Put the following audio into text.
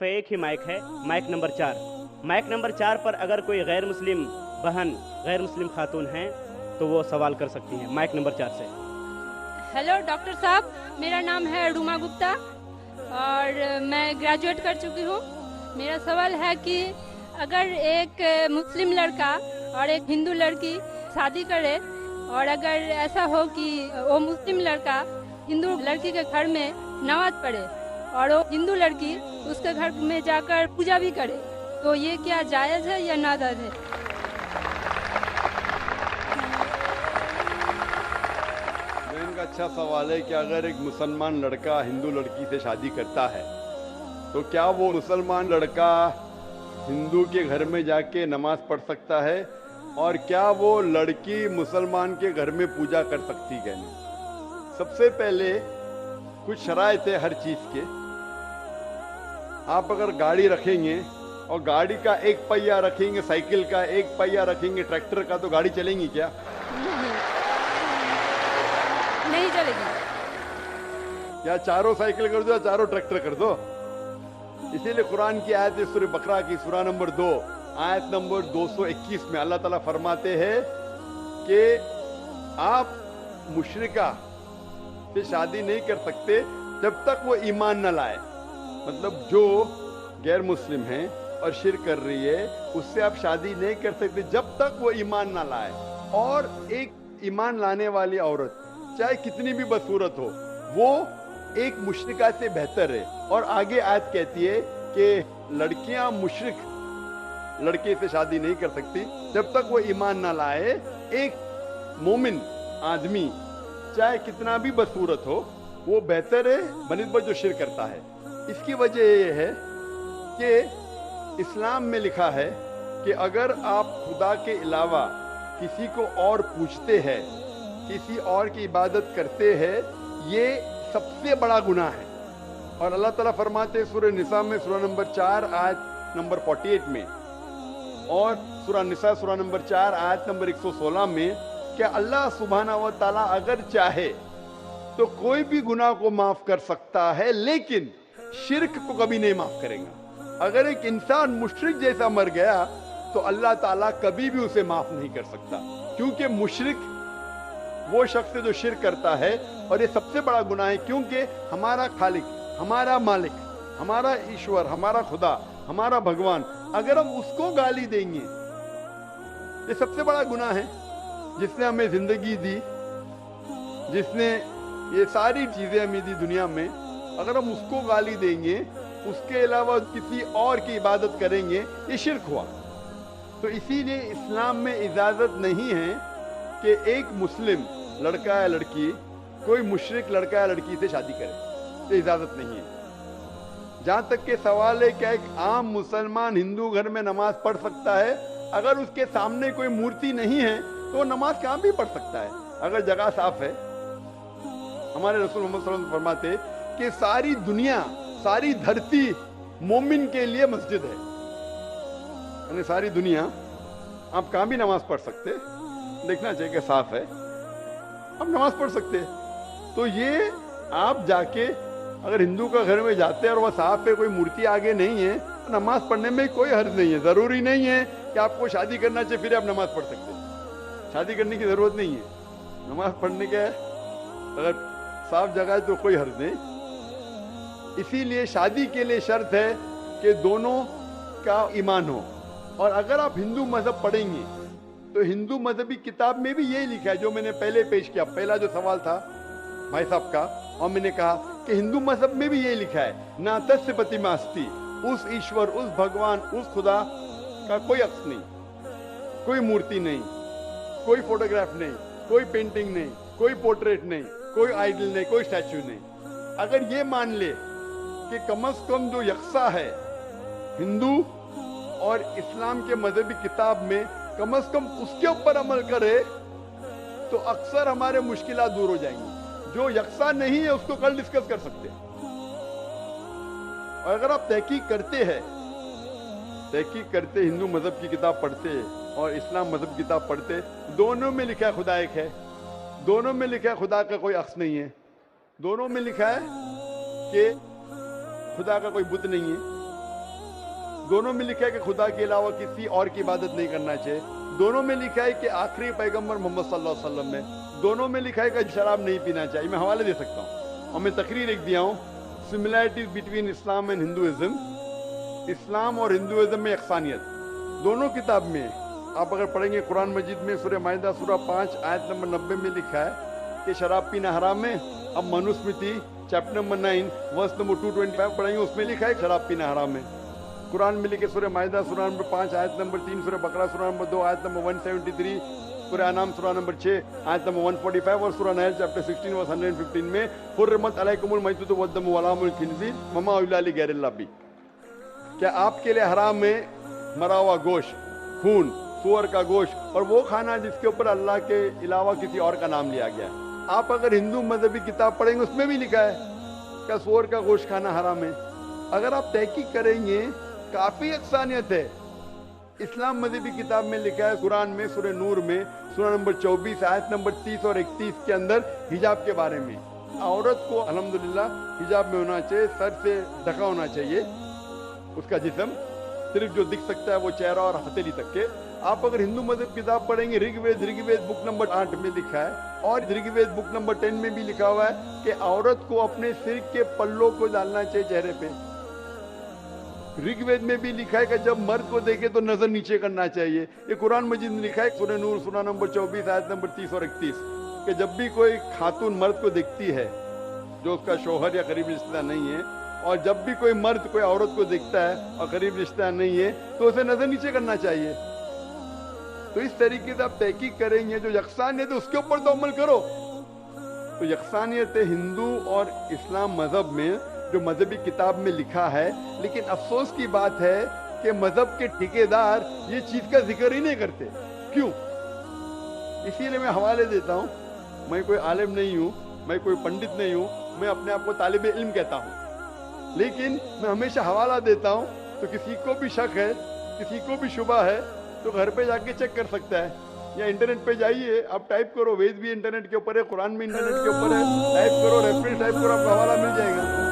पे एक ही माइक है, माइक नंबर 4। माइक नंबर 4 पर अगर कोई गैर मुस्लिम बहन, गैर मुस्लिम खातून हैं तो वो सवाल कर सकती हैं। माइक नंबर 4 से। हेलो डॉक्टर साहब, मेरा नाम है रूमा गुप्ता और मैं ग्रेजुएट कर चुकी हूँ। मेरा सवाल है कि अगर एक मुस्लिम लड़का और एक हिंदू लड़की शादी करे और अगर ऐसा हो कि वो मुस्लिम लड़का हिंदू लड़की के घर में नमाज पढ़े और वो हिंदू लड़की उसके घर में जाकर पूजा भी करे, तो ये क्या जायज़ है या नाजायज़ है? बहन का अच्छा सवाल है कि अगर एक मुसलमान लड़का हिंदू लड़की से शादी करता है तो क्या वो मुसलमान लड़का हिंदू के घर में जाके नमाज पढ़ सकता है, और क्या वो लड़की मुसलमान के घर में पूजा कर सकती है? नहीं। सबसे पहले कुछ शराइत है हर चीज के। आप अगर गाड़ी रखेंगे और गाड़ी का एक पहिया रखेंगे, साइकिल का एक पहिया रखेंगे, ट्रैक्टर का, तो गाड़ी चलेंगी क्या? नहीं चलेगी। या चारों साइकिल कर दो या चारों ट्रैक्टर कर दो। इसीलिए कुरान की आयत है सूरह बकरा की सूरा नंबर 2 आयत नंबर 221 में अल्लाह ताला फरमाते हैं कि आप मुशरिका से शादी नहीं कर सकते जब तक वो ईमान न लाए। मतलब जो गैर मुस्लिम है और शिरक कर रही है उससे आप शादी नहीं कर सकते जब तक वो ईमान ना लाए। और एक ईमान लाने वाली औरत चाहे कितनी भी बदसूरत हो वो एक मुशरिका से बेहतर है। और आगे आयत कहती है कि लड़कियां मुशरिक लड़के से शादी नहीं कर सकती जब तक वो ईमान ना लाए। एक मोमिन आदमी चाहे कितना भी बदसूरत हो वो बेहतर है बनिस्बत जो शिरक करता है। इसकी वजह ये है कि इस्लाम में लिखा है कि अगर आप खुदा के अलावा किसी को और पूछते हैं, किसी और की इबादत करते हैं, ये सबसे बड़ा गुनाह है। और अल्लाह ताला फरमाते हैं सूरह निसा में सूरा नंबर 4 आयत नंबर 48 में और सूरा निसा सूरा नंबर 4 आयत नंबर 116 में कि अल्लाह सुब्हाना व तआला अगर चाहे तो कोई भी गुनाह को माफ कर सकता है, लेकिन शिर्क को कभी नहीं माफ करेगा। अगर एक इंसान मुशरिक जैसा मर गया तो अल्लाह ताला कभी भी उसे माफ नहीं कर सकता, क्योंकि मुशरिक वो शख्स जो शिर्क करता है। और ये सबसे बड़ा गुनाह है, क्योंकि हमारा खालिक, हमारा मालिक, हमारा ईश्वर, हमारा खुदा, हमारा भगवान, अगर हम उसको गाली देंगे, ये सबसे बड़ा गुनाह है। जिसने हमें जिंदगी दी, जिसने ये सारी चीजें हमें दी दुनिया में, अगर हम उसको गाली देंगे, उसके अलावा किसी और की इबादत करेंगे, ये शिर्क हुआ। तो इसीलिए इस्लाम में इजाजत नहीं है कि एक मुस्लिम लड़का या लड़की कोई मुशरिक लड़का या लड़की से शादी करे, ये इजाजत नहीं है। जहां तक के सवाल है क्या एक आम मुसलमान हिंदू घर में नमाज पढ़ सकता है? अगर उसके सामने कोई मूर्ति नहीं है तो नमाज कहां भी पढ़ सकता है, अगर जगह साफ है। हमारे रसूल मोहम्मद सल्लल्लाहु अलैहि वसल्लम फरमाते कि सारी दुनिया, सारी धरती मोमिन के लिए मस्जिद है। यानी सारी दुनिया आप कहां भी नमाज पढ़ सकते, देखना चाहिए कि साफ है, आप नमाज पढ़ सकते। तो ये आप जाके अगर हिंदू का घर में जाते हैं और वह साफ है, कोई मूर्ति आगे नहीं है, तो नमाज पढ़ने में कोई हर्ज नहीं है। जरूरी नहीं है कि आपको शादी करना चाहिए फिर आप नमाज पढ़ सकते हैं। शादी करने की जरूरत नहीं है, नमाज पढ़ने के अगर साफ जगह है तो कोई हर्ज नहीं। इसीलिए शादी के लिए शर्त है कि दोनों का ईमान हो। और अगर आप हिंदू मजहब पढ़ेंगे तो हिंदू मजहबी किताब में भी यही लिखा है जो मैंने पहले पेश किया, पहला जो सवाल था भाई साहब का, और मैंने कहा कि हिंदू मजहब में भी यही लिखा है, ना तस्य प्रतिमास्ति, उस ईश्वर, उस भगवान, उस खुदा का कोई अक्स नहीं, कोई मूर्ति नहीं, कोई फोटोग्राफ नहीं, कोई पेंटिंग नहीं, कोई पोर्ट्रेट नहीं, कोई आइडल नहीं, कोई स्टैच्यू नहीं। अगर ये मान ले कि कम से कम जो यकसा है हिंदू और इस्लाम के मजहबी किताब में, कम से कम उसके ऊपर अमल करे तो अक्सर हमारे मुश्किलात दूर हो जाएंगी। जो यकसा नहीं है उसको कल डिस्कस कर सकते हैं। और अगर आप तहकीक करते हिंदू मजहब की किताब पढ़ते और इस्लाम मजहब की किताब पढ़ते, दोनों में लिखा है खुदा एक है, दोनों में लिखा है खुदा का कोई अक्स नहीं है, दोनों में लिखा है कि खुदा का कोई बुत नहीं है, دونوں میں لکھا ہے کہ خدا کے علاوہ کسی اور کی عبادت نہیں کرنا چاہیے. دونوں میں لکھا ہے کہ آخری پیغمبر محمد صلی اللہ علیہ وسلم نے. دونوں میں لکھا ہے کہ شراب نہیں پینا چاہیے. میں حوالے دے سکتا ہوں اور میں تقریر ایک دیا ہوں, similarities between Islam and Hinduism. اسلام اور ہندوازم میں یکسانیت دونوں کتاب میں. آپ اگر پڑھیں گے قرآن مجید میں سورہ مائدہ سورہ 5 آیت نمبر 90 میں لکھا ہے کہ شراب پینا حرام ہے. اب Manusmriti chapter number 9 verse number 225 پڑھیں گے, اس میں لکھا ہے شراب پینا حرام ہے. قرآن میں لکھے سورہ مائدہ سورہ نمبر 5 آیت نمبر 3, سورہ بقرہ سورہ نمبر 2 آیت نمبر 173, سورہ انعام سورہ نمبر 6 آیت نمبر 145 اور سورہ نحل چیپٹر 16 ورس 115 میں حرمت علیکم المیتۃ والدم ولحم الخنزیر وما اہل لغیر اللہ بہ. کیا آپ کے لیے حرام ہے مرا ہوا گوشت, خون, سور کا گوشت اور وہ کھانا جس کے اوپر اللہ کے علاوہ کسی اور کا نام لیا گیا ہے. آپ اگر ہندو مذہبی کتاب پڑھیں گے اس میں بھی لکھا ہے کیا سور کا گوشت کھانا حرام ہے. اگر آپ تحقیق کریں گے کافی یکسانیت ہے. اسلام مذہبی کتاب میں لکھا ہے قرآن میں سورہ نور میں سورہ نمبر 24 آیت نمبر 30 اور 31 کے اندر حجاب کے بارے میں. عورت کو الحمدللہ حجاب میں ہونا چاہیے, سر سے ڈھکا ہونا چاہیے اس کا جسم, صرف جو دکھ سکتا ہے وہ چہرہ اور ہتھیلی تک کے. آپ اگر ہندو مذہب کتاب پڑھیں گے رگ وید بک نمبر 8 میں لکھا ہے اور رگ وید بک نمبر 10 میں بھی لکھا ہوا ہے کہ عورت کو اپنے سر کے پلوں کو ڈالنا چاہیے چہرے پہ. رگ وید میں بھی لکھا ہے کہ جب مرد کو دیکھے تو نظر نیچے کرنا چاہیے. یہ قرآن مجید میں لکھا ہے سورہ نور سورہ نمبر 24 آیت نمبر 30 اور 31 کہ جب بھی کوئی خاتون مرد کو دیکھتی ہے جو اس کا شوہر یا قریب رشتہ دار نہیں ہے, اور جب بھی کوئی مرد کوئی عورت کو دیکھتا ہے اور قریب رشتہ دار نہیں ہے تو اسے نظر نیچے کرنا چاہیے. تو اس طریقے سے آپ تحقیق کریں گے جو یکسانیت ہے اس کے اوپر تو عمل کرو. تو یکسانیت ہندو اور اسلام مذہب میں جو مذہبی کتاب میں لکھا ہے, لیکن افسوس کی بات ہے کہ مذہب کے ٹھیکیدار یہ چیز کا ذکر ہی نہیں کرتے. کیوں؟ اسی لیے میں حوالے دیتا ہوں. میں کوئی عالم نہیں ہوں, میں کوئی پنڈت نہیں ہوں, میں اپنے آپ کو طالب علم کہتا ہوں, لیکن میں ہمیشہ حوالہ دیتا ہوں. تو کسی کو بھی شک ہے, کسی کو بھی شبہ ہے تو گھر پہ جا کے چیک کر سکتا ہے, یا انٹرنیٹ پہ جائیے, آپ ٹائپ کرو, وید بھی انٹرنیٹ کے اوپر ہے, قرآن بھی انٹرنیٹ کے اوپر ہے, ٹائپ کرو, ریفرنس ٹائپ کرو, آپ کو حوالہ مل جائے گا.